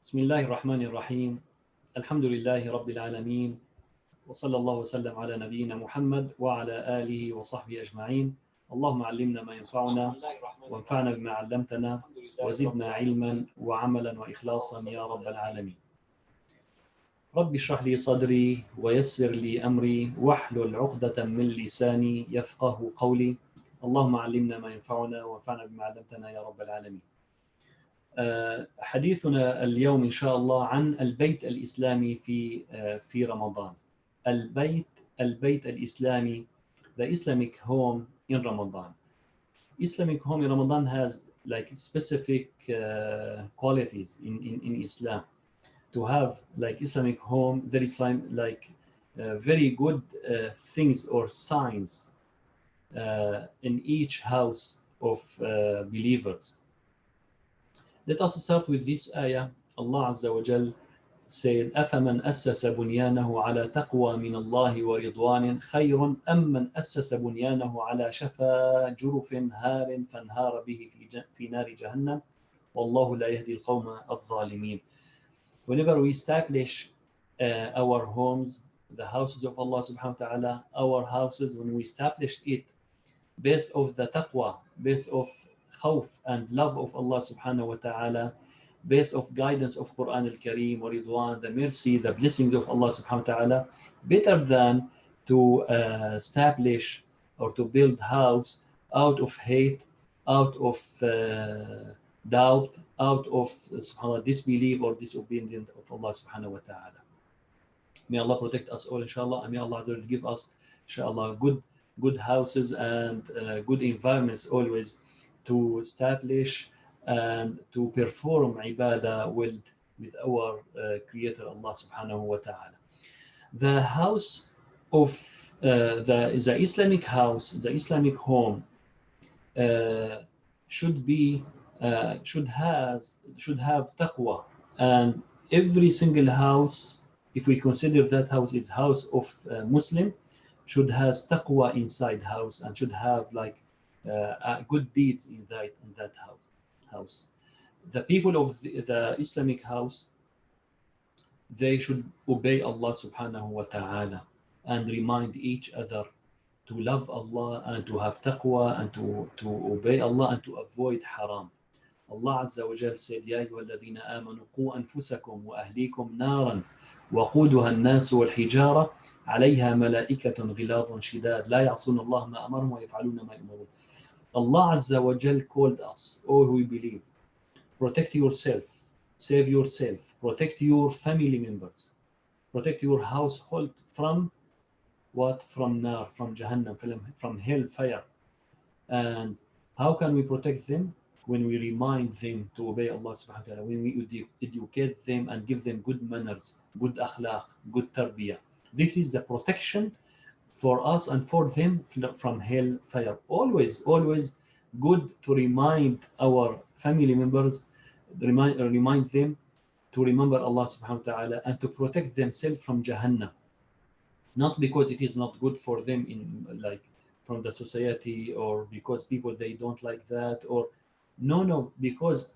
بسم الله الرحمن الرحيم. الحمد لله رب العالمين، وصلى الله وسلم على نبينا محمد وعلى آله وصحبه أجمعين. اللهم علمنا ما ينفعنا وانفعنا بما علمتنا وزدنا علما وعملا وإخلاصا يا رب العالمين. رب اشرح لي صدري ويسر لي أمري واحلل عقدة من لساني يفقه قولي. اللهم علمنا ما ينفعنا وانفعنا بما علمتنا يا رب العالمين. حديثنا اليوم إن شاء الله عن البيت الإسلامي في رمضان. البيت الإسلامي, the Islamic home in Ramadan. Islamic home in Ramadan has like specific qualities in Islam. To have like Islamic home, there is some like very good things or signs in each house of believers. Let us start with this ayah. Allah Azza wa Jal said, أَفَمَنْ أَسَّسَ بُنْيَانَهُ عَلَى تَقْوَى مِنَ اللَّهِ وَرِضْوَانٍ خَيْرٌ أَمْ مَنْ أَسَّسَ بُنْيَانَهُ عَلَى شَفَا جُرُفٍ هَارٍ فَانْهَارَ بِهِ في نار جهنم وَاللَّهُ لَا يَهْدِي الْقَوْمَ الظَّالِمِينَ. Whenever we establish our homes, the houses of Allah subhanahu wa ta'ala, our houses, when we established it based of the taqwa, based of khawf and love of Allah subhanahu wa ta'ala, based of guidance of Quran al-Kareem or Ridwan, the mercy, the blessings of Allah subhanahu wa ta'ala, better than to establish or to build house out of hate, out of doubt, out of subhanAllah, disbelief or disobedience of Allah subhanahu wa ta'ala. May Allah protect us all, inshallah, and may Allah give us, inshallah, good houses and good environments always to establish and to perform ibadah with our Creator Allah subhanahu wa ta'ala. The house of the Islamic house, the Islamic home should have taqwa, and every single house, if we consider that house is house of Muslim, should has taqwa inside house and should have like good deeds in that house. The people of the Islamic house, they should obey Allah subhanahu wa ta'ala and remind each other to love Allah and to have taqwa and to obey Allah and to avoid haram. Allah Azza wa Jal said, يا أيها الذين آمنوا قوا أنفسكم وأهليكم نارا وقودها الناس والحجارة عليها ملائكة غلاظ شداد لا يعصون الله ما أمرهم ويفعلون ما يؤمرون. Allah Azza wa Jal called us, all who believe, protect yourself, save yourself, protect your family members, protect your household from what? From nar, from Jahannam, from hellfire. And how can we protect them? When we remind them to obey Allah subhanahu wa ta'ala, when we educate them and give them good manners, good akhlaq, good tarbiyah. This is the protection for us and for them from hellfire. Always good to remind our family members, remind them to remember Allah subhanahu wa ta'ala and to protect themselves from Jahannam. Not because it is not good for them in like from the society or because people they don't like that, or no, because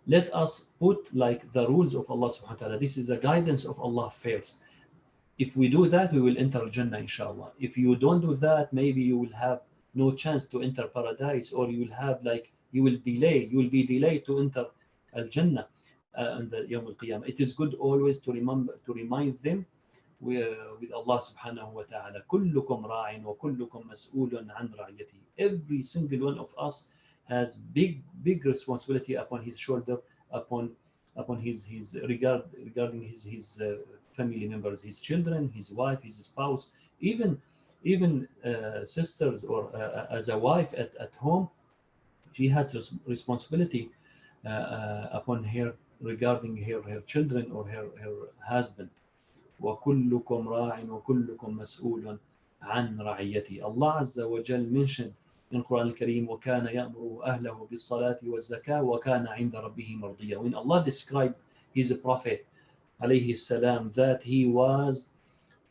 let us put like the rules of Allah subhanahu wa ta'ala. This is the guidance of Allah first. If we do that, we will enter Jannah, inshallah. If you don't do that, maybe you will have no chance to enter paradise, or you will have like, you will be delayed to enter Al-Jannah on the Yawm al-Qiyamah. It is good always to remind them with Allah subhanahu wa ta'ala. كلكم راع وكلكم مسؤول عن رعيته. Every single one of us has big responsibility upon his shoulder, upon his regarding his family members, his children, his wife, his spouse, even sisters, or as a wife at home, she has responsibility upon her regarding her children or her husband. وَكُلُّكُمْ رَاعٍ وَكُلُّكُمْ مَسْئُولٌ عَنْ رَعِيَّتِهِ. Allah Azza wa Jal mentioned in Quran al-Kareem, وَكَانَ يَأْمُرُ أَهْلَهُ بِالصَّلَاةِ وَالزَّكَاةِ وَكَانَ عِنْدَ رَبِّهِ مَرْضِيًّا. When Allah described his prophet alayhi salam that he was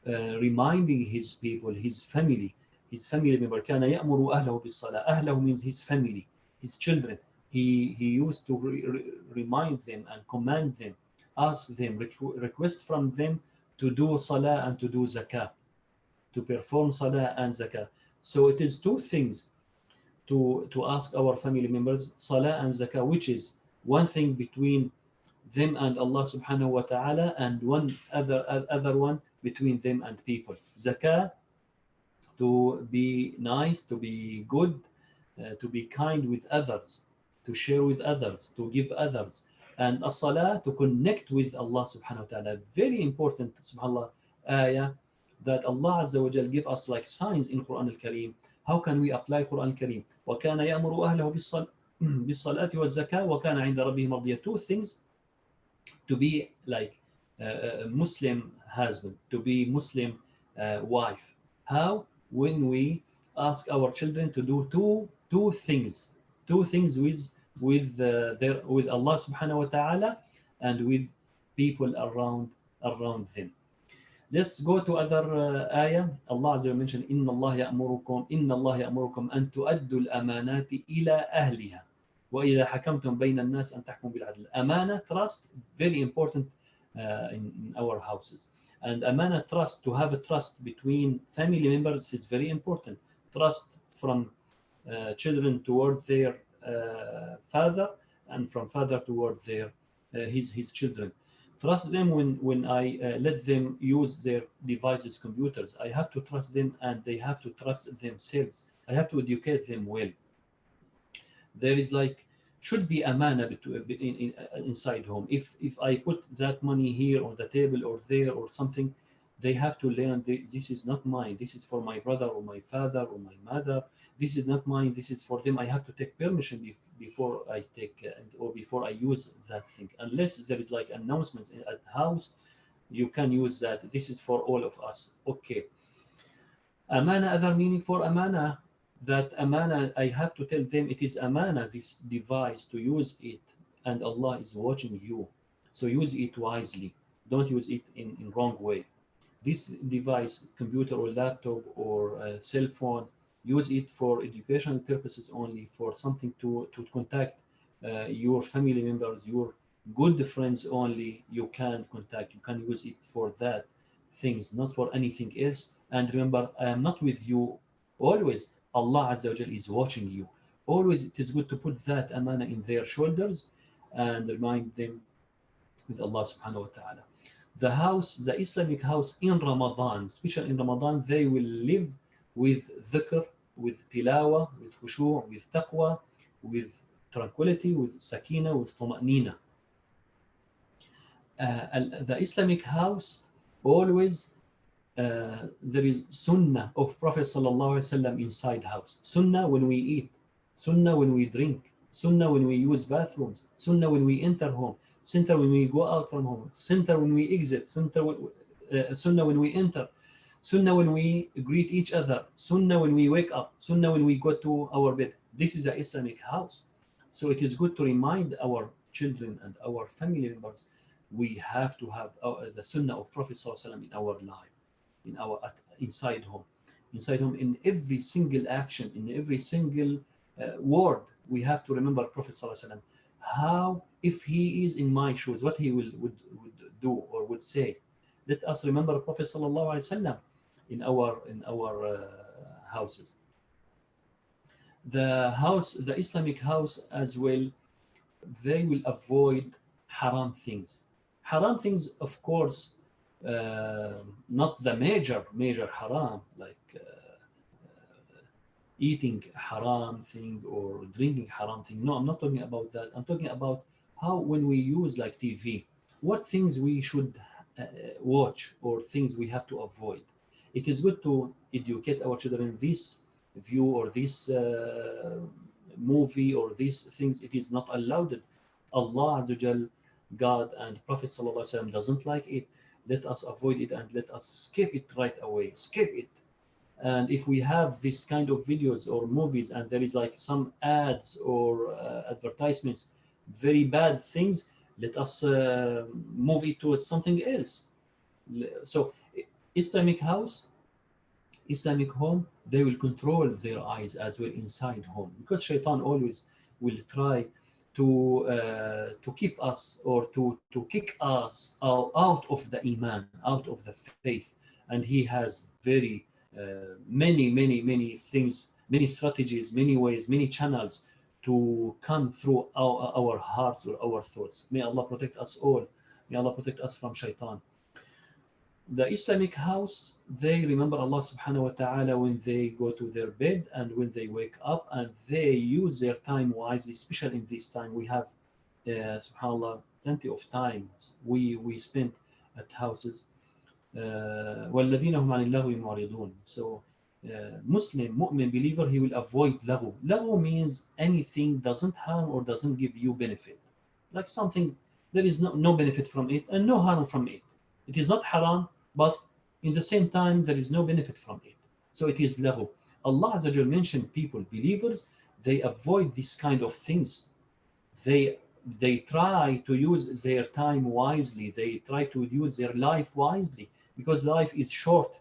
reminding his people, his family member, كَانَ يَأْمُرُ أَهْلَهُ بِالصَّلَاةِ. أهله means his family, his children. He used to remind them and command them ask them, request from them to do salah and to do zakah, to perform salah and zakah. So it is two things to ask our family members, salah and zakah, which is one thing between them and Allah subhanahu wa ta'ala, and one other one between them and people. Zakah, to be nice, to be good, to be kind with others, to share with others, to give others. And as-salah, to connect with Allah subhanahu wa ta'ala. Very important, subhanAllah, ayah that Allah Azza wa Jal give us like signs in Quran al-Kareem. How can we apply Quran al-Kareem? وَكَانَ يَأْمُرُ أَهْلَهُ بِالصَّلَاةِ وَالزَّكَاةِ وَكَانَ عِنْدَ رَبِّهِ مَرْضِيًّا. Two things to be like a Muslim husband, to be Muslim wife. How? When we ask our children to do two things with Allah subhanahu wa ta'ala and with people around them. Let's go to other ayah. Allah Azza wa mentioned, إن الله يأمركم أن تؤدوا الأمانات إلى أهلها وإذا حكمتم بين الناس أن تحكموا بالعدل. Amana, trust, very important in our houses. And amana, trust, to have a trust between family members is very important. Trust from children toward their father, and from father toward their his children. Trust them when I let them use their devices, computers. I have to trust them, and they have to trust themselves. I have to educate them well. There is like should be amana inside home. If I put that money here on the table or there or something, they have to learn this is not mine. This is for my brother or my father or my mother. This is not mine. This is for them. I have to take permission before I take or before I use that thing. Unless there is like announcements at the house, you can use that. This is for all of us. Okay. Amana, other meaning for amana, that amana, I have to tell them it is amana, this device, to use it, and Allah is watching you. So use it wisely. Don't use it in wrong way. This device, computer or laptop or cell phone, use it for educational purposes only, for something to contact your family members, your good friends only. You can contact, you can use it for that things, not for anything else. And remember, I am not with you always. Allah Azza wa Jal is watching you. Always it is good to put that amana in their shoulders and remind them with Allah subhanahu wa ta'ala. The house, the Islamic house in Ramadan, especially in Ramadan, they will live with dhikr, with tilawa, with khushu', with taqwa, with tranquility, with sakina, with tuma'nina. The Islamic house, always there is sunnah of Prophet sallallahu alaihi wasallam inside house. Sunnah when we eat, sunnah when we drink, sunnah when we use bathrooms, sunnah when we enter home, sunnah when we go out from home, sunnah when we exit, sunnah when we enter, sunnah when we greet each other, sunnah when we wake up, sunnah when we go to our bed. This is an Islamic house. So it is good to remind our children and our family members, we have to have the sunnah of Prophet sallallahu alaihi wasallam in our life, in our inside home, in every single action, in every single word. We have to remember Prophet sallallahu alaihi wasallam. How, if he is in my shoes, what he would do or would say. Let us remember Prophet sallallahu alaihi wasallam in our houses. The Islamic house as well, they will avoid haram things. Haram things, of course, not the major haram, like eating haram thing or drinking haram thing. No, I'm not talking about that. I'm talking about how, when we use like TV, what things we should watch or things we have to avoid. It is good to educate our children this view or this movie or these things. It is not allowed. Allah Azza wa Jal, God and Prophet sallallahu alaihi wasallam doesn't like it. Let us avoid it and let us skip it right away. Skip it. And if we have this kind of videos or movies and there is like some ads or advertisements, very bad things, let us move it to something else. So Islamic house, Islamic home, they will control their eyes as well inside home, because shaitan always will try to keep us or to kick us out of the iman, out of the faith. And he has very many things, many strategies, many ways, many channels to come through our hearts or our thoughts. May Allah protect us all. May Allah protect us from shaitan. The Islamic house, they remember Allah subhanahu wa ta'ala when they go to their bed and when they wake up, and they use their time wisely, especially in this time. We have, subhanAllah, plenty of time we spend at houses. وَالَّذِينَ هُمْ عَنِ اللَّغْوِ مُعْرِضُونَ. So, Muslim, mu'min believer, he will avoid laghu. Laghu means anything doesn't harm or doesn't give you benefit. Like something, there is no benefit from it and no harm from it. It is not haram, but in the same time, there is no benefit from it. So it is laghu. Allah Azza wa Jal mentioned people, believers, they avoid this kind of things. They try to use their time wisely. They try to use their life wisely, because life is short.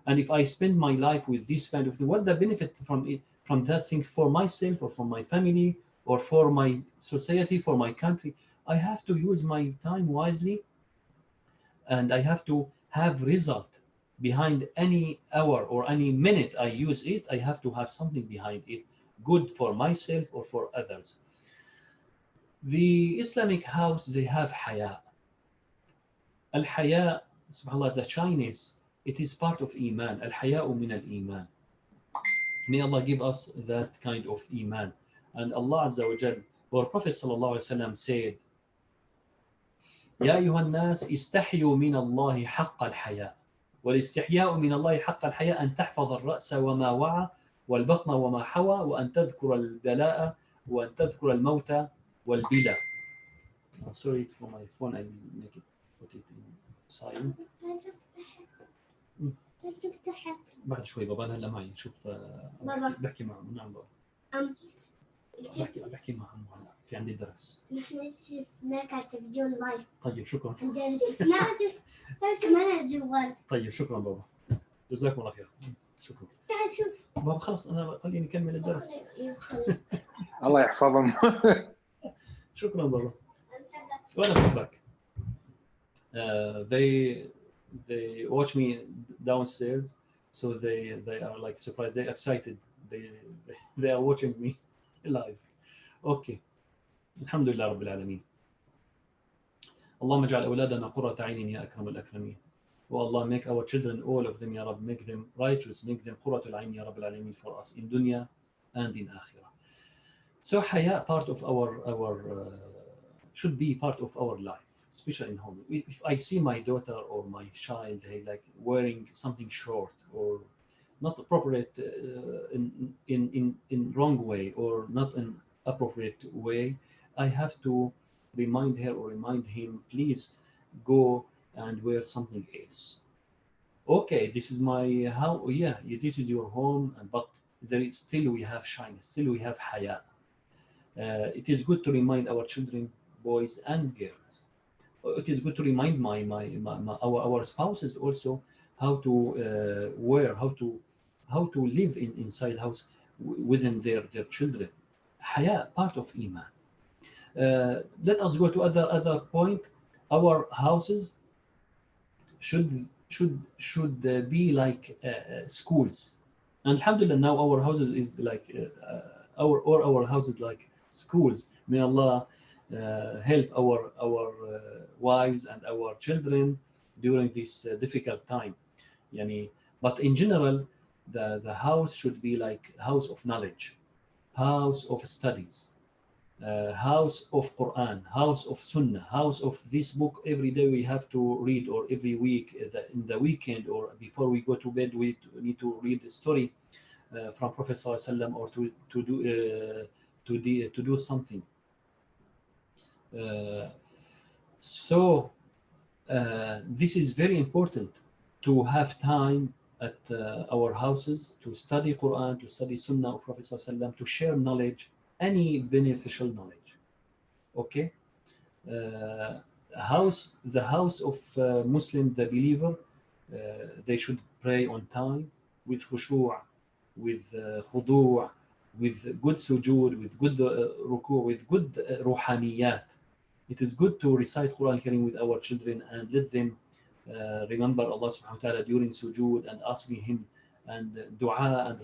And if I spend my life with this kind of thing, what the benefit from it, from that thing for myself or for my family or for my society, for my country? I have to use my time wisely, and I have to have result behind any hour or any minute I use it. I have to have something behind it, good for myself or for others. The Islamic house, they have haya. Al-haya, subhanAllah, the shyness, it is part of iman. Al-haya'u min al-iman. May Allah give us that kind of iman. And Allah Azza wa Jal, our Prophet sallallahu alaihi wasallam said, يا أيها الناس استحيوا من الله حق الحياء والاستحياء من الله حق الحياء أن تحفظ الرأس وما وعى والبطن وما حوى وأن تذكر البلاء وأن تذكر الموت والبلى. Sorry for my phone, I will make it, put it in silent. بعد شوي بابا، أنا هلا معي نشوف. بحكي معه. نعم بابا. بحكي معه هلا، في عندي درس. نحن شفناك على التلفزيون لايف. طيب شكرا. شفناك كمان على الجوال. طيب شكرا بابا، جزاكم الله خير. شكرا. تعال شوف. بابا خلص أنا خليني أكمل الدرس. الله يحفظهم. شكرا بابا. وأنا أحبك. They watch me downstairs, so they are like surprised, they excited, they are watching me live. Okay. الحمد لله رب العالمين. اللهم اجعل أولادنا قرة عين يا أكرم الأكرمين. Oh Allah, make our children, all of them, Ya Rab, make them righteous, make them قرة العين Ya Rab العالمين for us in dunya and in akhirah. So haya, part of our should be part of our life, especially in home. If I see my daughter or my child, they like wearing something short or not appropriate in wrong way or not an appropriate way, I have to remind her or remind him, please go and wear something else. Okay, this is my house. Yeah, this is your home, but there is still we have shyness, still we have haya. It is good to remind our children, boys and girls. It is good to remind our spouses also how to wear, how to live inside house within their children. Haya, part of iman. Let us go to other point. Our houses should be like schools. And alhamdulillah, now our houses is like our houses like schools. May Allah help our wives and our children during this difficult time. But in general, the house should be like house of knowledge, house of studies, house of Quran, house of Sunnah, house of this book. Every day we have to read, or every week in the weekend or before we go to bed, we need to read a story from Prophet ﷺ, or to do something. So this is very important, to have time at our houses to study Quran, to study Sunnah of Prophet ﷺ, to share knowledge, any beneficial knowledge. Okay, the house of Muslim, the believer, they should pray on time with khushu', with khudu', with good sujood, with good ruku, with good ruhaniyat. It is good to recite Quran Kareem with our children and let them remember Allah subhanahu wa ta'ala during sujood and asking Him and dua and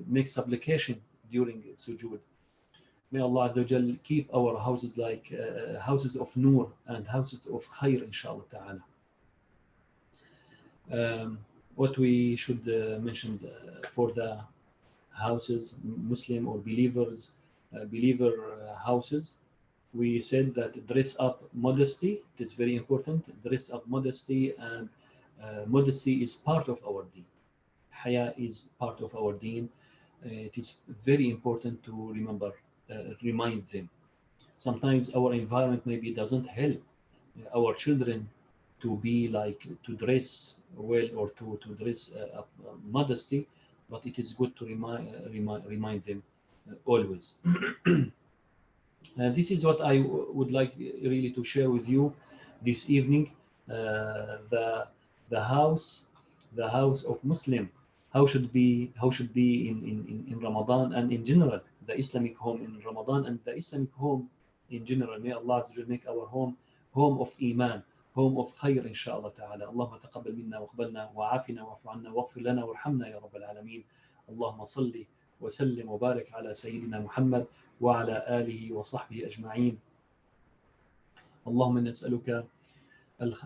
make supplication during sujood. May Allah Azza wa Jal keep our houses like houses of nur and houses of khair, inshallah ta'ala. What we should mention for the houses, Muslim or believer houses, we said that dress up modesty, it is very important. Dress up modesty, and modesty is part of our deen. Haya is part of our deen. It is very important to remind them. Sometimes our environment maybe doesn't help our children to be like, to dress well or to dress modesty, but it is good to remind them always. This is what I would like really to share with you this evening. The house of Muslim, how should be in Ramadan and in general, the Islamic home in Ramadan and the Islamic home in general. May Allah make our home of Iman, home of khair, inshallah ta'ala. Allahumma taqabbal minna wa qbalna wa afina wa afu anna wa aghfir lana warhamna ya rabbal alameen. Allahumma salli wa sallim wa barik ala sayyidina Muhammad wa ala alihi wa sahbihi ajma'in. Allahumma nas'aluka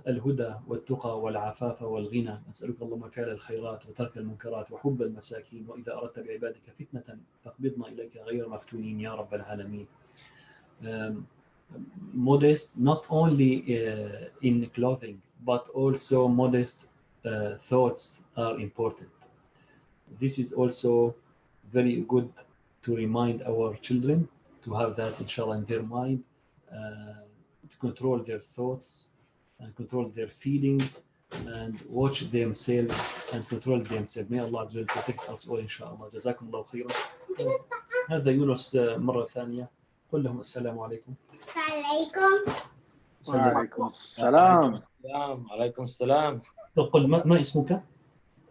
الهدى والتقى والعفاف والغنى. نسألك اللهم فعل الخيرات وترك المنكرات وحب المساكين، وإذا أردت بعبادك فتنة فاقبضنا إليك غير مفتونين يا رب العالمين. Modest not only in clothing, but also modest thoughts are important. This is also very good to remind our children to have that, inshallah, in their mind, to control their thoughts and control their feelings and watch themselves and control themselves. May Allah Azza wa Jalla protect us all, inshallah. جزاكم الله خيرا. هذا يونس مرة ثانية. قل لهم السلام عليكم. وعليكم السلام. عليكم السلام. قل ما اسمك؟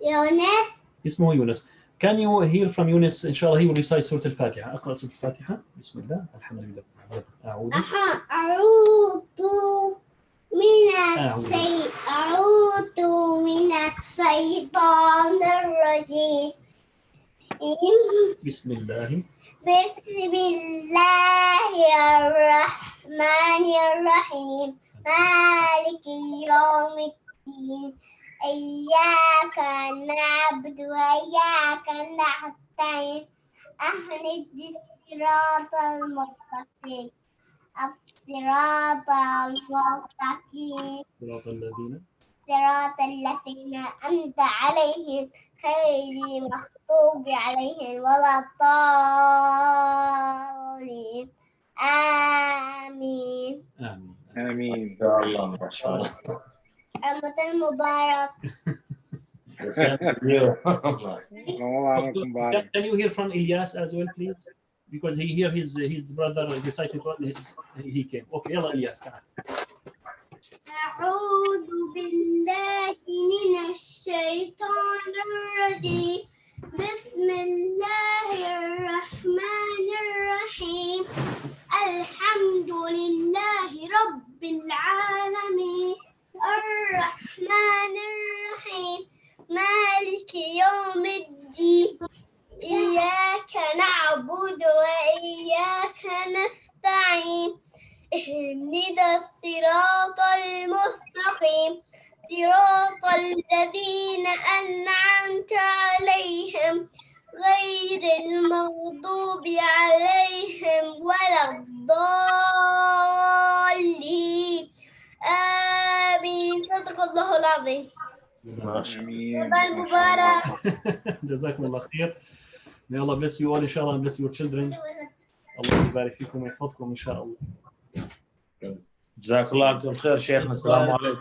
يونس. اسمه يونس. Can you hear from Yunus? Inshallah, he will recite Surah Al-Fatiha. أقرأ سورة الفاتحة. بسم الله. الحمد لله. أعوذ من الشيطان الرجيم. بسم الله الرحمن الرحيم. مالك يوم الدين. إياك نعبد وإياك نستعين. اهدنا الصراط المستقيم. الصراط المستقيم. صراط الذين أنعمت عليهم غير المغضوب عليهم ولا الضالين. آمين. آمين. إن شاء الله. ما شاء الله. رمضان مبارك. رمضان مبارك. Can you hear from Ilyas as well, please? Because he hear his brother recited. He came. Okay, يلا إلياس تعال. أعوذ بالله من الشيطان الرجيم. بسم الله الرحمن الرحيم. الحمد لله رب العالمين. الرحمن الرحيم. مالك يوم الدين. إياك نعبد وإياك نستعين. اهدنا الصراط المستقيم. صراط الذين أنعمت عليهم غير المغضوب عليهم ولا الضالين. آمين. صدق الله العظيم. رمضان مبارك. جزاكم الله خير. May Allah bless you all, inshallah, and bless your children. الله يبارك فيكم ويحفظكم إن شاء الله. جزاك الله خير شيخنا. السلام عليكم.